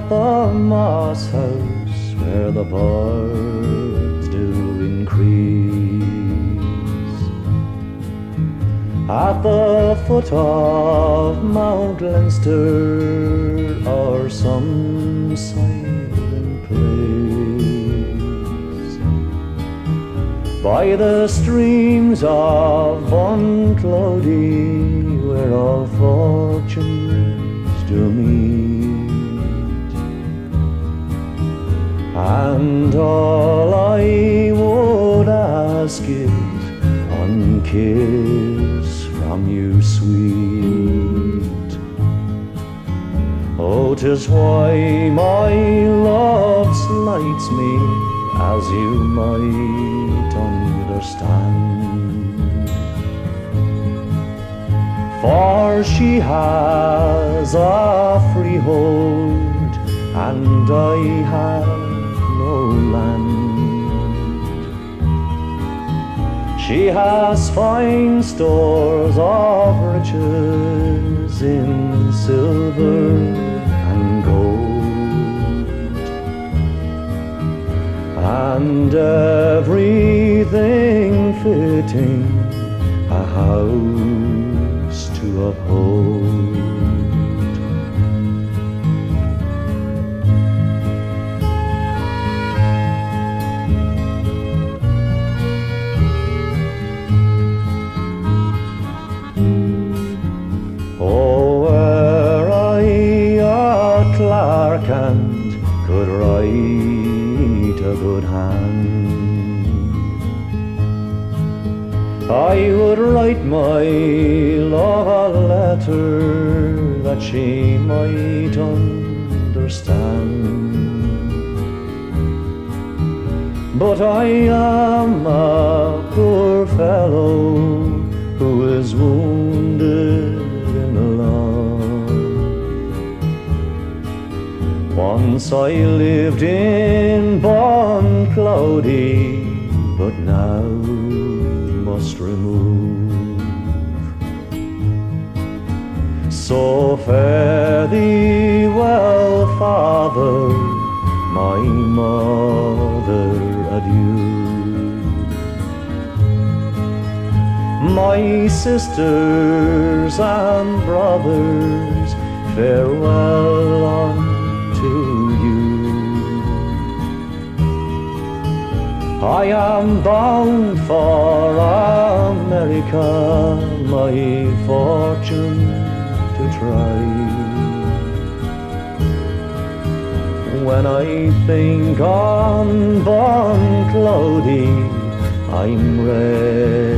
at the moss house where the birds do increase, at the foot of Mount Leinster or some silent place, by the streams of Bunclody where all fortunes do meet. And all I would ask is one kiss from you, sweet. Oh, 'tis why my love slights me, as you might understand, for she has a freehold and I have no land. She has fine stores of riches in silver and gold, and everything fitting a house to uphold. Clark and could write a good hand, I would write my love a letter that she might understand. But I am a poor fellow who is wounded in love. Once I lived in Bunclody, but now must remove. So fare thee well, father, my mother, adieu. My sisters and brothers, farewell unto you. I am bound for America, my fortune to try. When I think on Bunclody, I'm ready